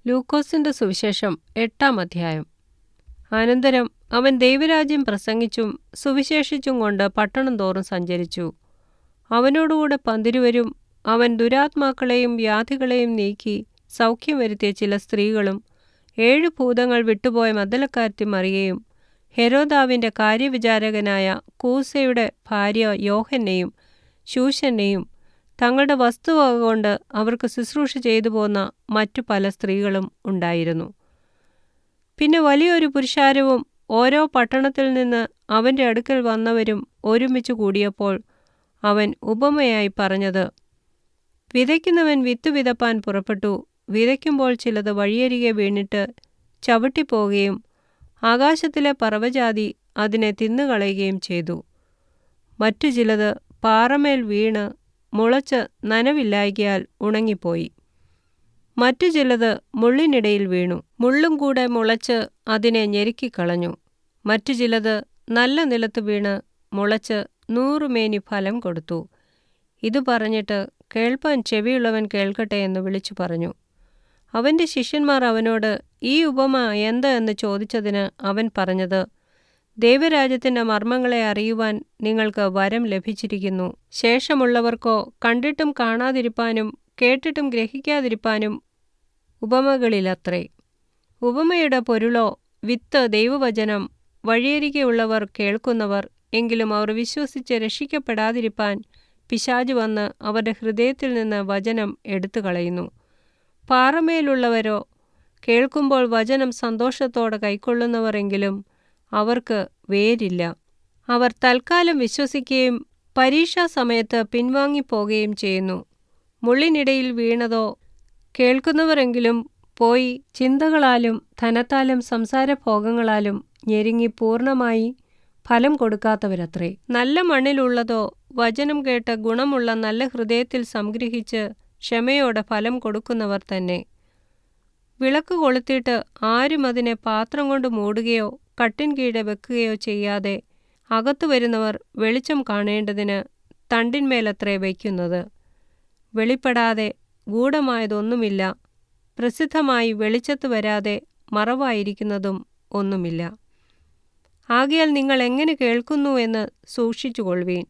ലൂക്കോസിന്റെ സുവിശേഷം 8-ാം അധ്യായം. അനന്തരം അവൻ ദൈവരാജ്യം പ്രസംഗിച്ചും സുവിശേഷിച്ചും കൊണ്ട് പട്ടണം തോറും സഞ്ചരിച്ചു. അവനോടുകൂടെ 12 അവൻ ദുരാത്മാക്കളെയും വ്യാധികളെയും നീക്കി സൗഖ്യം വരുത്തിയ ചില സ്ത്രീകളും 7 ഭൂതങ്ങൾ വിട്ടുപോയ മഗ്ദലക്കാരത്തി മറിയയും ഹെരോദാവിന്റെ കാര്യവിചാരകനായ കൂസയുടെ ഭാര്യ യോഹന്നയും ശൂശന്നയും തങ്ങളുടെ വസ്തുവക കൊണ്ട് അവർക്ക് ശുശ്രൂഷ ചെയ്തു പോന്ന മറ്റു പല സ്ത്രീകളും ഉണ്ടായിരുന്നു. പിന്നെ വലിയൊരു പുരുഷാരവും ഓരോ പട്ടണത്തിൽ നിന്ന് അവന്റെ അടുക്കൽ വന്നവരും ഒരുമിച്ച് കൂടിയപ്പോൾ അവൻ ഉപമയായി പറഞ്ഞത്: വിതയ്ക്കുന്നവൻ വിത്ത് വിതപ്പാൻ പുറപ്പെട്ടു. വിതയ്ക്കുമ്പോൾ ചിലത് വഴിയരികെ വീണിട്ട് ചവിട്ടിപ്പോകുകയും ആകാശത്തിലെ പറവജാതി അതിനെ തിന്നുകളയുകയും ചെയ്തു. മറ്റു ചിലത് പാറമേൽ വീണ് മുളച്ച് നനവില്ലായ്കയാൽ ഉണങ്ങിപ്പോയി. മറ്റു ചിലത് മുള്ളിനിടയിൽ വീണു. മുള്ളും കൂടെ മുളച്ച് അതിനെ ഞെരുക്കിക്കളഞ്ഞു. മറ്റു ചിലത് നല്ല നിലത്ത് വീണ് മുളച്ച് 100 മേനി ഫലം കൊടുത്തു. ഇത് പറഞ്ഞിട്ട് കേൾപ്പാൻ ചെവിയുള്ളവൻ കേൾക്കട്ടെ എന്ന് വിളിച്ചു പറഞ്ഞു. അവന്റെ ശിഷ്യന്മാർ അവനോട് ഈ ഉപമ എന്ത് എന്ന് ചോദിച്ചതിന് അവൻ പറഞ്ഞത്: ദൈവരാജ്യത്തിന്റെ മർമ്മങ്ങളെ അറിയുവാൻ നിങ്ങൾക്ക് വരം ലഭിച്ചിരിക്കുന്നു. ശേഷമുള്ളവർക്കോ കണ്ടിട്ടും കാണാതിരിപ്പാനും കേട്ടിട്ടും ഗ്രഹിക്കാതിരിപ്പാനും ഉപമകളിലത്രേ. ഉപമയുടെ പൊരുളോ വിത്ത് ദൈവവചനം, വഴിയരികെയുള്ളവർ കേൾക്കുന്നവർ. എങ്കിലും അവർ വിശ്വസിച്ച് രക്ഷിക്കപ്പെടാതിരിപ്പാൻ പിശാച് വന്ന് അവരുടെ ഹൃദയത്തിൽ നിന്ന് വചനം എടുത്തുകളയുന്നു. പാറമേലുള്ളവരോ കേൾക്കുമ്പോൾ വചനം സന്തോഷത്തോടെ കൈക്കൊള്ളുന്നവർ. എങ്കിലും അവർക്ക് വേരില്ല. അവർ തൽക്കാലം വിശ്വസിക്കുകയും പരീക്ഷാസമയത്ത് പിൻവാങ്ങിപ്പോകുകയും ചെയ്യുന്നു. മുള്ളിനിടയിൽ വീണതോ കേൾക്കുന്നവരെങ്കിലും പോയി ചിന്തകളാലും ധനത്താലും സംസാരഭോഗങ്ങളാലും ഞെരുങ്ങി പൂർണ്ണമായി ഫലം കൊടുക്കാത്തവരത്രേ. നല്ല മണ്ണിലുള്ളതോ വചനം കേട്ട് ഗുണമുള്ള നല്ല ഹൃദയത്തിൽ സംഗ്രഹിച്ച് ക്ഷമയോടെ ഫലം കൊടുക്കുന്നവർ തന്നെ. വിളക്ക് കൊളുത്തിയിട്ട് ആരും അതിനെ പാത്രം കൊണ്ട് മൂടുകയോ കട്ടിൻ കീഴെ വെക്കുകയോ ചെയ്യാതെ അകത്തു വരുന്നവർ വെളിച്ചം കാണേണ്ടതിന് തണ്ടിന്മേലത്രേ വയ്ക്കുന്നത്. വെളിപ്പെടാതെ ഗൂഢമായതൊന്നുമില്ല, പ്രസിദ്ധമായി വെളിച്ചത്ത് വരാതെ മറവായിരിക്കുന്നതും ഒന്നുമില്ല. ആകയാൽ നിങ്ങൾ എങ്ങനെ കേൾക്കുന്നു എന്ന് സൂക്ഷിച്ചുകൊള്ളുവീൻ.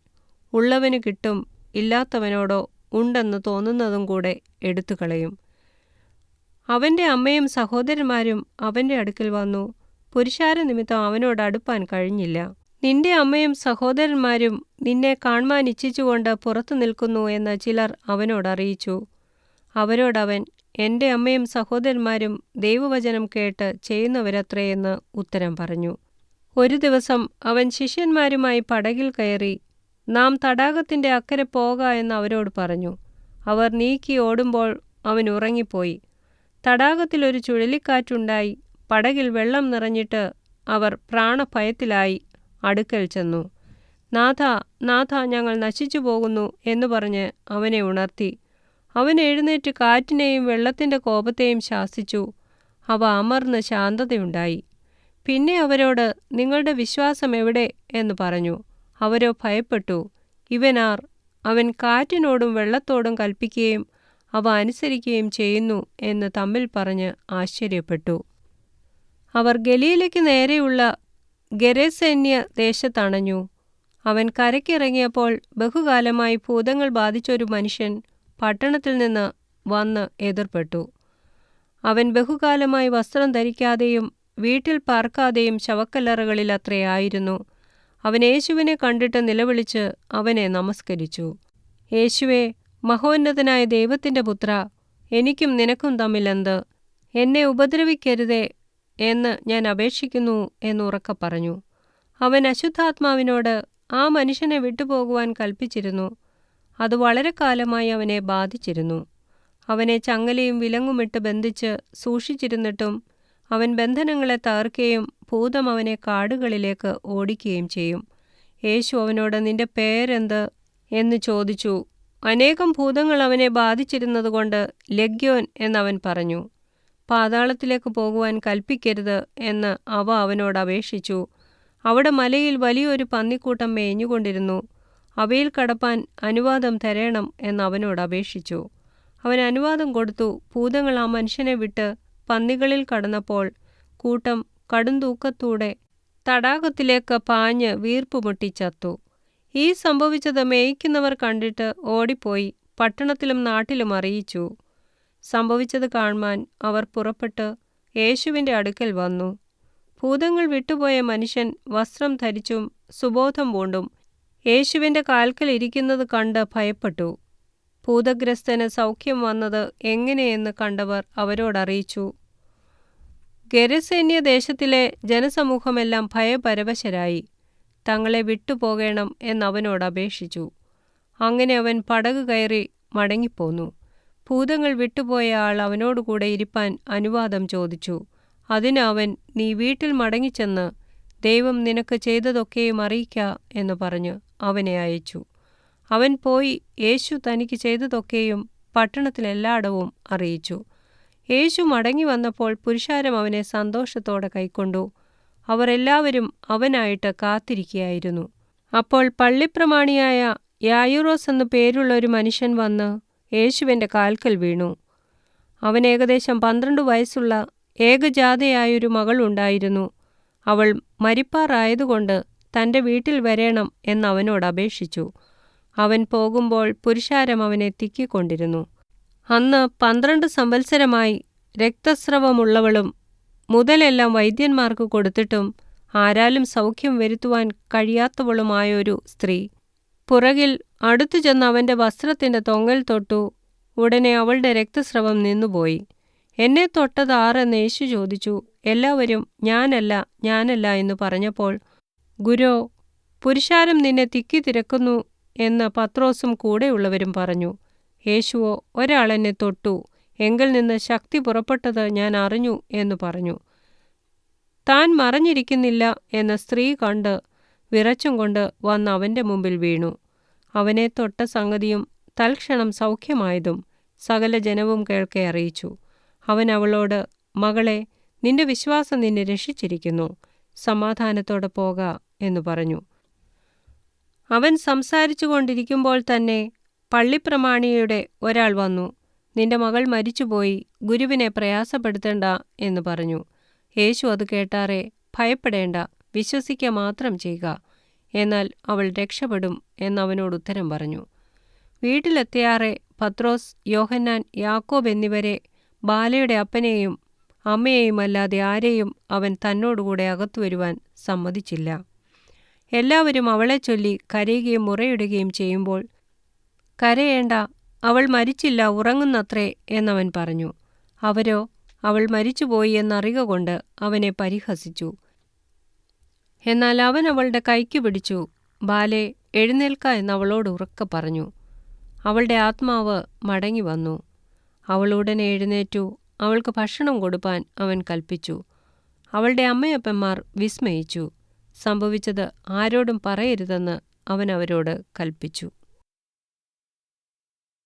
ഉള്ളവന് കിട്ടും, ഇല്ലാത്തവനോടോ ഉണ്ടെന്ന് തോന്നുന്നതും കൂടെ എടുത്തുകളയും. അവന്റെ അമ്മയും സഹോദരന്മാരും അവന്റെ അടുക്കൽ വന്നു. പുരുഷാര നിമിത്തം അവനോട് അടുപ്പാൻ കഴിഞ്ഞില്ല. നിന്റെ അമ്മയും സഹോദരന്മാരും നിന്നെ കാൺമാൻ ഇച്ഛിച്ചുകൊണ്ട് പുറത്തു നിൽക്കുന്നു എന്ന് ചിലർ അവനോട് അറിയിച്ചു. അവരോടവൻ: എൻ്റെ അമ്മയും സഹോദരന്മാരും ദൈവവചനം കേട്ട് ചെയ്യുന്നവരത്രേ എന്ന് ഉത്തരം പറഞ്ഞു. ഒരു ദിവസം അവൻ ശിഷ്യന്മാരുമായി പടകിൽ കയറി നാം തടാകത്തിന്റെ അക്കരെ പോക എന്ന് അവരോട് പറഞ്ഞു. അവർ നീക്കി ഓടുമ്പോൾ അവൻ ഉറങ്ങിപ്പോയി. തടാകത്തിൽ ഒരു ചുഴലിക്കാറ്റുണ്ടായി. പടകിൽ വെള്ളം നിറഞ്ഞിട്ട് അവർ പ്രാണഭയത്തിലായി അടുക്കൽ ചെന്നു. നാഥാ, നാഥാ, ഞങ്ങൾ നശിച്ചു പോകുന്നു എന്ന് പറഞ്ഞ് അവനെ ഉണർത്തി. അവൻ എഴുന്നേറ്റ് കാറ്റിനെയും വെള്ളത്തിന്റെ കോപത്തെയും ശാസിച്ചു. അവ അമർന്ന് ശാന്തതയുണ്ടായി. പിന്നെ അവരോട് നിങ്ങളുടെ വിശ്വാസം എവിടെ എന്ന് പറഞ്ഞു. അവരോ ഭയപ്പെട്ടു. ഇവനാർ? അവൻ കാറ്റിനോടും വെള്ളത്തോടും കൽപ്പിക്കുകയും അവ അനുസരിക്കുകയും ചെയ്യുന്നു എന്ന് തമ്മിൽ പറഞ്ഞ് ആശ്ചര്യപ്പെട്ടു. അവർ ഗലീലയ്ക്ക് നേരെയുള്ള ഗെരസേന്യ ദേശത്തണഞ്ഞു. അവൻ കരയ്ക്കിറങ്ങിയപ്പോൾ ബഹുകാലമായി ഭൂതങ്ങൾ ബാധിച്ചൊരു മനുഷ്യൻ പട്ടണത്തിൽ നിന്ന് വന്ന് എതിർപ്പെട്ടു. അവൻ ബഹുകാലമായി വസ്ത്രം ധരിക്കാതെയും വീട്ടിൽ പാർക്കാതെയും ശവക്കല്ലറകളിൽ അത്രേ ആയിരുന്നു. അവൻ യേശുവിനെ കണ്ടിട്ട് നിലവിളിച്ച് അവനെ നമസ്കരിച്ചു. യേശുവേ, മഹോന്നതനായ ദൈവത്തിന്റെ പുത്ര, എനിക്കും നിനക്കും തമ്മിൽ എന്ത്? എന്നെ ഉപദ്രവിക്കരുതേ എന്ന് ഞാൻ അപേക്ഷിക്കുന്നു എന്നുറക്കെ പറഞ്ഞു. അവൻ അശുദ്ധാത്മാവിനോട് ആ മനുഷ്യനെ വിട്ടുപോകുവാൻ കൽപ്പിച്ചിരുന്നു. അത് വളരെ കാലമായി അവനെ ബാധിച്ചിരുന്നു. അവനെ ചങ്ങലയും വിലങ്ങുമിട്ട് ബന്ധിച്ച് സൂക്ഷിച്ചിരുന്നിട്ടും അവൻ ബന്ധനങ്ങളെ തകർക്കുകയും ഭൂതം അവനെ കാടുകളിലേക്ക് ഓടിക്കുകയും ചെയ്യും. യേശു അവനോട് നിന്റെ പേരെന്ത് എന്ന് ചോദിച്ചു. അനേകം ഭൂതങ്ങൾ അവനെ ബാധിച്ചിരുന്നതുകൊണ്ട് ലഗ്യോൻ എന്നവൻ പറഞ്ഞു. പാതാളത്തിലേക്ക് പോകുവാൻ കൽപ്പിക്കരുത് എന്ന് അവ അവനോട് അപേക്ഷിച്ചു. അവിടെ മലയിൽ വലിയൊരു പന്നിക്കൂട്ടം മേഞ്ഞുകൊണ്ടിരുന്നു. അവയിൽ കടപ്പാൻ അനുവാദം തരേണം എന്ന് അവനോട് അപേക്ഷിച്ചു. അവൻ അനുവാദം കൊടുത്തു. ഭൂതങ്ങൾ ആ മനുഷ്യനെ വിട്ട് പന്നികളിൽ കടന്നപ്പോൾ കൂട്ടം കടുംതൂക്കത്തൂടെ തടാകത്തിലേക്ക് പാഞ്ഞ് വീർപ്പുമുട്ടി ചത്തു. ഈ സംഭവിച്ചത് മേയ്ക്കുന്നവർ കണ്ടിട്ട് ഓടിപ്പോയി പട്ടണത്തിലും നാട്ടിലും അറിയിച്ചു. സംഭവിച്ചത് കാണ്മാൻ അവർ പുറപ്പെട്ട് യേശുവിൻ്റെ അടുക്കൽ വന്നു. ഭൂതങ്ങൾ വിട്ടുപോയ മനുഷ്യൻ വസ്ത്രം ധരിച്ചും സുബോധം പൂണ്ടും യേശുവിൻ്റെ കാൽക്കൽ ഇരിക്കുന്നത് കണ്ട് ഭയപ്പെട്ടു. ഭൂതഗ്രസ്തന് സൗഖ്യം വന്നത് എങ്ങനെയെന്ന് കണ്ടവർ അവരോടറിയിച്ചു. ഗെരസേന്യ ദേശത്തിലെ ജനസമൂഹമെല്ലാം ഭയപരവശരായി തങ്ങളെ വിട്ടുപോകണം എന്നവനോട് അപേക്ഷിച്ചു. അങ്ങനെ അവൻ പടക് കയറി മടങ്ങിപ്പോന്നു. ഭൂതങ്ങൾ വിട്ടുപോയ ആൾ അവനോടുകൂടെ ഇരിപ്പാൻ അനുവാദം ചോദിച്ചു. അതിന് അവൻ, നീ വീട്ടിൽ മടങ്ങിച്ചെന്ന് ദൈവം നിനക്ക് ചെയ്തതൊക്കെയും അറിയിക്ക എന്ന് പറഞ്ഞ് അവനെ അയച്ചു. അവൻ പോയി യേശു തനിക്ക് ചെയ്തതൊക്കെയും പട്ടണത്തിലെല്ലായിടവും അറിയിച്ചു. യേശു മടങ്ങി വന്നപ്പോൾ പുരുഷാരം അവനെ സന്തോഷത്തോടെ കൈക്കൊണ്ടു. അവർ എല്ലാവരും അവനായിട്ട് കാത്തിരിക്കുകയായിരുന്നു. അപ്പോൾ പള്ളിപ്രമാണിയായ യായിറോസ് എന്നു പേരുള്ള ഒരു മനുഷ്യൻ വന്ന് യേശുവിൻ്റെ കാൽക്കൽ വീണു. അവൻ ഏകദേശം 12 വയസ്സുള്ള ഏകജാതയായൊരു മകളുണ്ടായിരുന്നു. അവൾ മരിപ്പാറായതുകൊണ്ട് തൻ്റെ വീട്ടിൽ വരേണം എന്നവനോട് അപേക്ഷിച്ചു. അവൻ പോകുമ്പോൾ പുരുഷാരം അവനെ തിക്കിക്കൊണ്ടിരുന്നു. അന്ന് 12 സംവത്സരമായി രക്തസ്രവമുള്ളവളും മുതലെല്ലാം വൈദ്യന്മാർക്ക് കൊടുത്തിട്ടും ആരാലും സൗഖ്യം വരുത്തുവാൻ കഴിയാത്തവളുമായൊരു സ്ത്രീ പുറകിൽ അടുത്തു ചെന്ന് അവൻ്റെ വസ്ത്രത്തിൻ്റെ തൊങ്ങൽ തൊട്ടു. ഉടനെ അവളുടെ രക്തസ്രവം നിന്നുപോയി. എന്നെ തൊട്ടത് ആരെന്ന് യേശു ചോദിച്ചു. എല്ലാവരും ഞാനല്ല ഞാനല്ല എന്ന് പറഞ്ഞപ്പോൾ, ഗുരോ, പുരുഷാരം നിന്നെ തിക്കി തിരക്കുന്നു എന്ന് പത്രോസും കൂടെയുള്ളവരും പറഞ്ഞു. യേശുവോ, ഒരാൾ എന്നെ തൊട്ടു, എങ്കിൽ നിന്ന് ശക്തി പുറപ്പെട്ടത് ഞാൻ അറിഞ്ഞു എന്ന് പറഞ്ഞു. താൻ മറഞ്ഞിരിക്കുന്നില്ല എന്ന സ്ത്രീ കണ്ട് വിറച്ചും കൊണ്ട് വന്ന് അവൻ്റെ മുമ്പിൽ വീണു. അവനെ തൊട്ട സംഗതിയും തൽക്ഷണം സൗഖ്യമായതും സകല ജനവും കേൾക്കെ അറിയിച്ചു. അവൻ അവളോട്, മകളെ, നിന്റെ വിശ്വാസം നിന്നെ രക്ഷിച്ചിരിക്കുന്നു, സമാധാനത്തോടെ പോക എന്ന് പറഞ്ഞു. അവൻ സംസാരിച്ചു കൊണ്ടിരിക്കുമ്പോൾ തന്നെ പള്ളിപ്രമാണിയുടെ ഒരാൾ വന്നു. നിന്റെ മകൾ മരിച്ചുപോയി, ഗുരുവിനെ പ്രയാസപ്പെടുത്തേണ്ട എന്ന് പറഞ്ഞു. യേശു അത് കേട്ടാറെ, ഭയപ്പെടേണ്ട, വിശ്വസിക്കുക മാത്രം ചെയ്യുക, എന്നാൽ അവൾ രക്ഷപ്പെടും എന്നവനോട് ഉത്തരം പറഞ്ഞു. വീട്ടിലെത്തിയാറെ പത്രോസ്, യോഹന്നാൻ, യാക്കോബ് എന്നിവരെ, ബാലയുടെ അപ്പനെയും അമ്മയെയും അല്ലാതെ ആരെയും അവൻ തന്നോടുകൂടെ അകത്തു വരുവാൻ സമ്മതിച്ചില്ല. എല്ലാവരും അവളെ ചൊല്ലി കരയുകയും മുറയിടുകയും ചെയ്യുമ്പോൾ, കരയേണ്ട, അവൾ മരിച്ചില്ല, ഉറങ്ങുന്നത്രേ എന്നവൻ പറഞ്ഞു. അവരോ അവൾ മരിച്ചുപോയി എന്നറിക കൊണ്ട് അവനെ പരിഹസിച്ചു. എന്നാൽ അവൻ അവളുടെ കൈക്ക് പിടിച്ചു, ബാലേ, എഴുന്നേൽക്ക എന്നവളോട് ഉറക്കെ പറഞ്ഞു. അവളുടെ ആത്മാവ് മടങ്ങി വന്നു. അവൾ ഉടനെ എഴുന്നേറ്റു. അവൾക്ക് ഭക്ഷണം കൊടുപ്പാൻ അവൻ കൽപ്പിച്ചു. അവളുടെ അമ്മയപ്പന്മാർ വിസ്മയിച്ചു. സംഭവിച്ചത് ആരോടും പറയരുതെന്ന് അവൻ അവരോട് കൽപ്പിച്ചു.